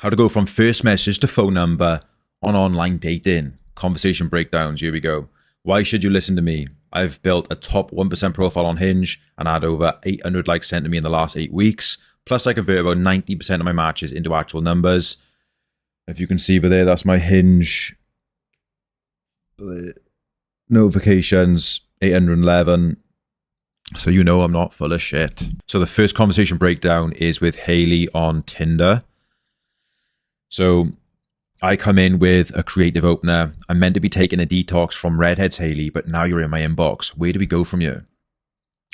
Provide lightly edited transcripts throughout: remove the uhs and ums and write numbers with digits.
How to go from first message to phone number on online dating. Conversation breakdowns. Here we go. Why should you listen to me? I've built a top 1% profile on Hinge and had over 800 likes sent to me in the last 8 weeks. Plus, I convert about 90% of my matches into actual numbers. If you can see by there, that's my Hinge notifications, 811. So you know I'm not full of shit. So the first conversation breakdown is with Haley on Tinder. So I come in with a creative opener. I'm meant to be taking a detox from Redheads, Haley, but now you're in my inbox. Where do we go from here?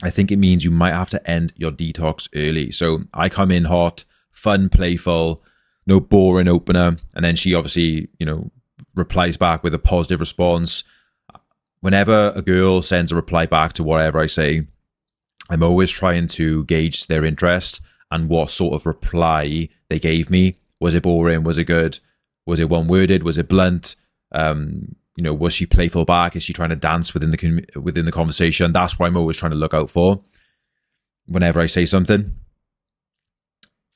I think it means you might have to end your detox early. So I come in hot, fun, playful, no boring opener. And then she obviously, replies back with a positive response. Whenever a girl sends a reply back to whatever I say, I'm always trying to gauge their interest and what sort of reply they gave me. Was it boring? Was it good? Was it one-worded? Was it blunt? Was she playful back? Is she trying to dance within the conversation? That's what I'm always trying to look out for whenever I say something.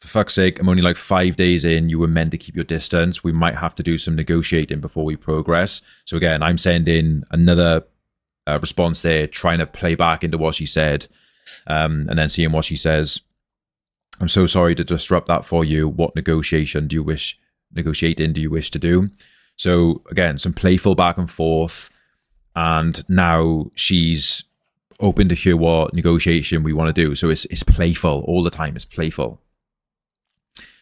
For fuck's sake, I'm only like 5 days in. You were meant to keep your distance. We might have to do some negotiating before we progress. So again, I'm sending another response there, trying to play back into what she said, and then seeing what she says. I'm so sorry to disrupt that for you. What negotiating do you wish to do? So again, some playful back and forth. And now she's open to hear what negotiation we want to do. So it's playful all the time. It's playful.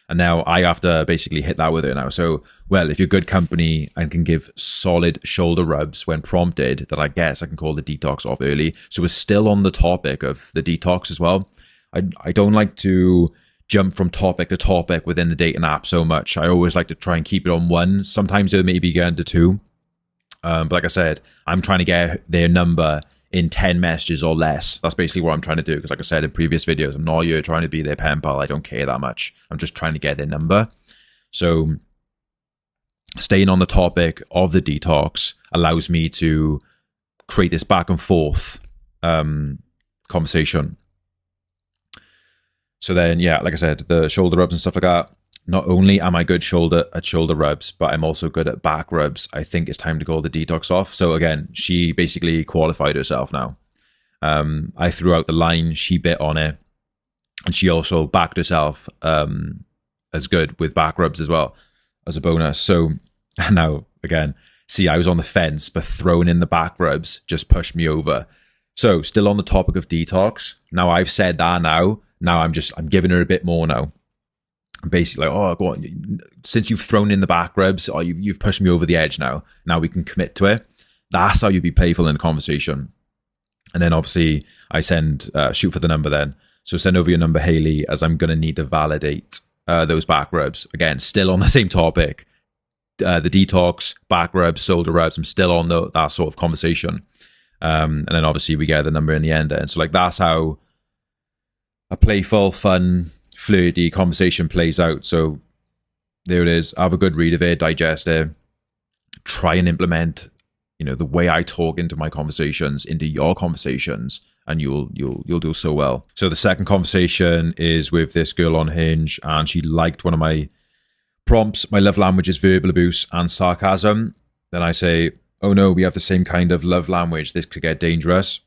And now I have to basically hit that with her now. So, well, if you're good company and can give solid shoulder rubs when prompted, then I guess I can call the detox off early. So we're still on the topic of the detox as well. I don't like to jump from topic to topic within the dating app so much. I always like to try and keep it on one. Sometimes it maybe get into two. But like I said, I'm trying to get their number in 10 messages or less. That's basically what I'm trying to do. Because like I said in previous videos, I'm not here trying to be their pen pal. I don't care that much. I'm just trying to get their number. So staying on the topic of the detox allows me to create this back and forth conversation. So then, yeah, like I said, the shoulder rubs and stuff like that. Not only am I good at shoulder rubs, but I'm also good at back rubs. I think it's time to call the detox off. So again, she basically qualified herself now. I threw out the line, she bit on it, and she also backed herself as good with back rubs as well as a bonus. So now, again, see, I was on the fence, but throwing in the back rubs just pushed me over. So still on the topic of detox. Now I've said that now I'm giving her a bit more now. Basically, go on. Since you've thrown in the back rubs, you've pushed me over the edge now. Now we can commit to it. That's how you be playful in a conversation. And then obviously I send, shoot for the number then. So send over your number, Haley, as I'm going to need to validate those back rubs. Again, still on the same topic. The detox, back rubs, shoulder rubs. I'm still on that sort of conversation. And then obviously we get the number in the end. And so like that's how a playful, fun, flirty conversation plays out. So there it is. Have a good read of it, digest it, try and implement, the way I talk into my conversations, into your conversations, and you'll do so well. So the second conversation is with this girl on Hinge, and she liked one of my prompts. My love language is verbal abuse and sarcasm. Then I say, oh no, we have the same kind of love language. This could get dangerous.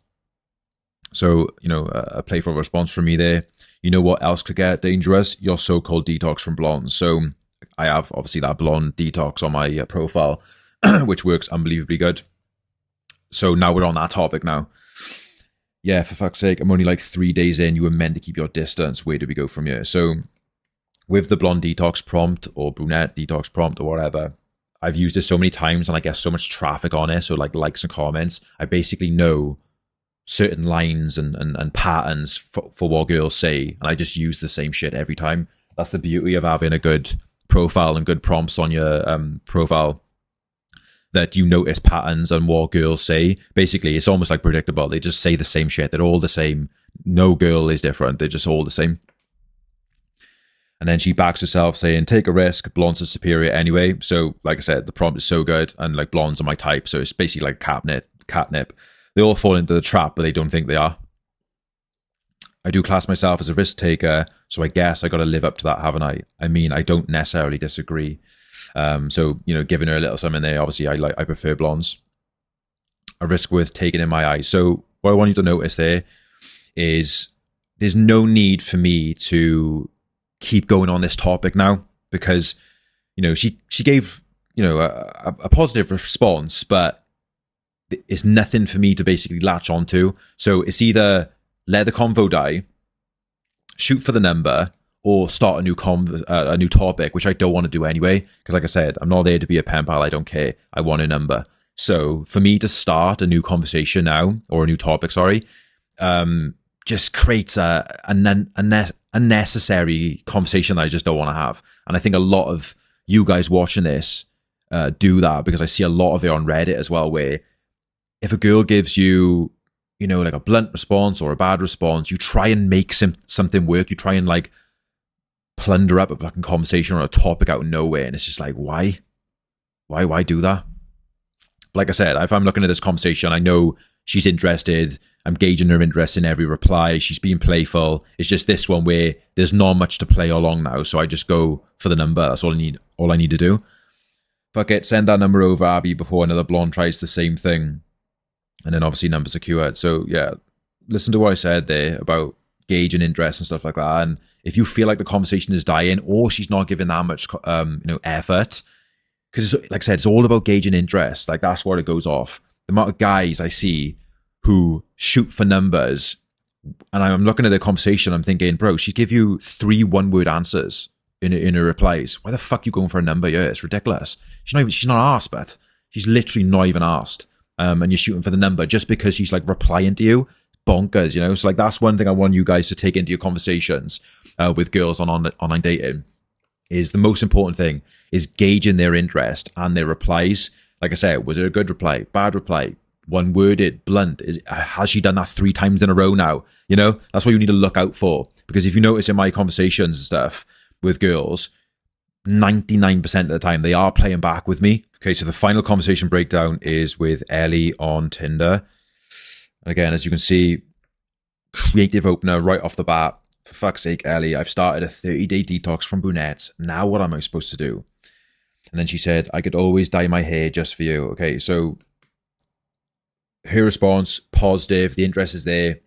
So, a playful response from me there. You know what else could get dangerous? Your so-called detox from blondes. So I have obviously that blonde detox on my profile, which works unbelievably good. So now we're on that topic now. Yeah, for fuck's sake, I'm only like 3 days in. You were meant to keep your distance. Where do we go from here? So with the blonde detox prompt or brunette detox prompt or whatever, I've used it so many times and I get so much traffic on it. So like likes and comments, I basically know certain lines and patterns for what girls say, and I just use the same shit every time. That's the beauty of having a good profile and good prompts on your profile, that you notice patterns and what girls say. Basically, it's almost like predictable. They just say the same shit. They're all the same. No girl is different. They're just all the same. And then she backs herself saying, take a risk, blondes are superior anyway. So like I said, the prompt is so good, and like blondes are my type. So it's basically like catnip. They all fall into the trap, but they don't think they are. I do class myself as a risk taker, so I guess I got to live up to that, haven't I? I mean, I don't necessarily disagree. So, you know, giving her a little something there, obviously I prefer blondes. A risk worth taking in my eyes. So what I want you to notice there is there's no need for me to keep going on this topic now, because, you know, she gave, you know, a positive response, but it's nothing for me to basically latch onto. So it's either let the convo die, shoot for the number, or start a new topic, which I don't want to do anyway. Because like I said, I'm not there to be a pen pal. I don't care. I want a number. So for me to start a new conversation now, or a new topic, sorry, just creates a unnecessary conversation that I just don't want to have. And I think a lot of you guys watching this do that, because I see a lot of it on Reddit as well, where if a girl gives you, you know, like a blunt response or a bad response, you try and make something work. You try and like plunder up a fucking conversation or a topic out of nowhere. And it's just like, why do that? Like I said, if I'm looking at this conversation, I know she's interested. I'm gauging her interest in every reply. She's being playful. It's just this one where there's not much to play along now. So I just go for the number. That's all I need to do. Fuck it, send that number over, Abby, before another blonde tries the same thing. And then obviously number secured. So yeah, listen to what I said there about gauging interest and stuff like that. And if you feel like the conversation is dying, or she's not giving that much effort, because like I said, it's all about gauging interest. Like that's what it goes off. The amount of guys I see who shoot for numbers, and I'm looking at their conversation, I'm thinking, bro, she give you 3 one-word answers in her replies. Why the fuck you going for a number? Yeah, it's ridiculous. She's not asked, but she's literally not even asked. And you're shooting for the number just because she's like replying to you. Bonkers, you know? So like that's one thing I want you guys to take into your conversations with girls on online dating, is the most important thing is gauging their interest and their replies. Like I said, was it a good reply, bad reply, one-worded, blunt? Has she done that 3 times in a row now? You know, that's what you need to look out for. Because if you notice in my conversations and stuff with girls, 99% of the time they are playing back with me. Okay, so the final conversation breakdown is with Ellie on Tinder. Again, as you can see, creative opener right off the bat. For fuck's sake, Ellie, I've started a 30-day detox from brunettes. Now what am I supposed to do? And then she said, I could always dye my hair just for you. Okay, so her response, positive, the interest is there.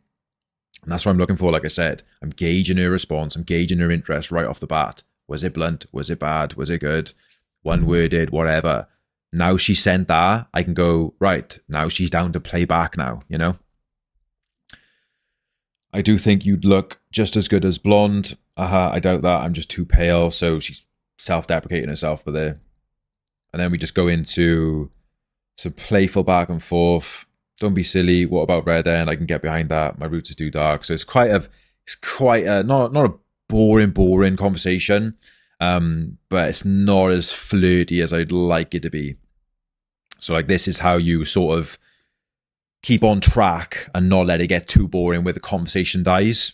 And that's what I'm looking for, like I said. I'm gauging her response. I'm gauging her interest right off the bat. Was it blunt? Was it bad? Was it good? One-worded, whatever. Now she sent that, I can go, right, now she's down to play back now, you know? I do think you'd look just as good as blonde. I doubt that. I'm just too pale. So she's self-deprecating herself for there. And then we just go into some playful back and forth. Don't be silly. What about red end? I can get behind that. My roots is too dark. So it's quite a not a boring conversation. But it's not as flirty as I'd like it to be. So like this is how you sort of keep on track and not let it get too boring where the conversation dies.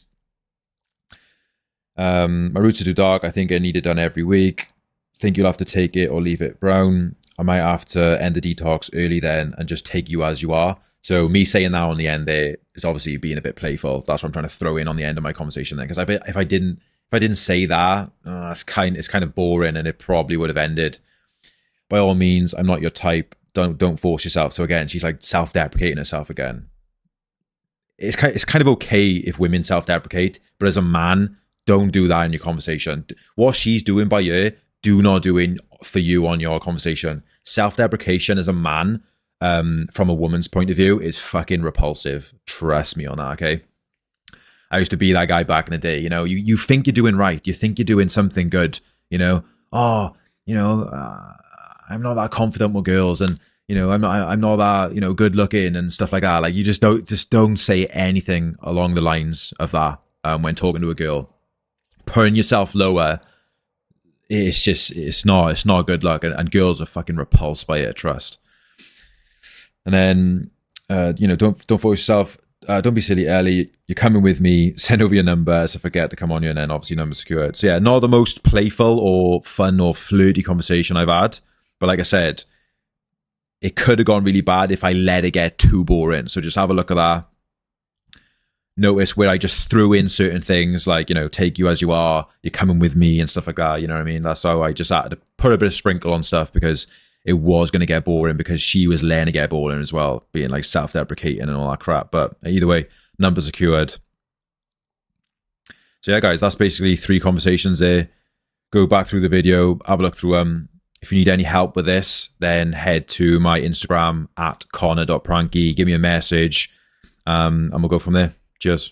My roots are too dark. I think I need it done every week. Think you'll have to take it or leave it brown. I might have to end the detox early then and just take you as you are. So me saying that on the end there is obviously being a bit playful. That's what I'm trying to throw in on the end of my conversation then. Because if I didn't say that, it's kind of boring, and it probably would have ended. By all means, I'm not your type. Don't force yourself. So again, she's like self-deprecating herself again. It's kind of okay if women self-deprecate, but as a man, don't do that in your conversation. What she's doing by you, do not do it for you on your conversation. Self-deprecation as a man, from a woman's point of view, is fucking repulsive. Trust me on that, okay? I used to be that guy back in the day, you know, you think you're doing right. You think you're doing something good, you know? Oh, you know, I'm not that confident with girls, and, you know, I'm not that, you know, good looking and stuff like that. Like, you just don't say anything along the lines of that when talking to a girl. Putting yourself lower, it's not good luck, and girls are fucking repulsed by it, trust. And then, you know, don't force yourself. Don't be silly, Ellie. You're coming with me. Send over your number so I forget to come on you, and then obviously number secured. So yeah, not the most playful or fun or flirty conversation I've had. But like I said, it could have gone really bad if I let it get too boring. So just have a look at that. notice where I just threw in certain things like, you know, take you as you are, you're coming with me and stuff like that. You know what I mean? That's how I just had to put a bit of sprinkle on stuff because it was going to get boring because she was letting it get boring as well, being like self-deprecating and all that crap. But either way, numbers secured. So yeah, guys, that's basically 3 conversations there. Go back through the video, have a look through them. If you need any help with this, then head to my Instagram at connor.pranky. Give me a message and we'll go from there. Cheers.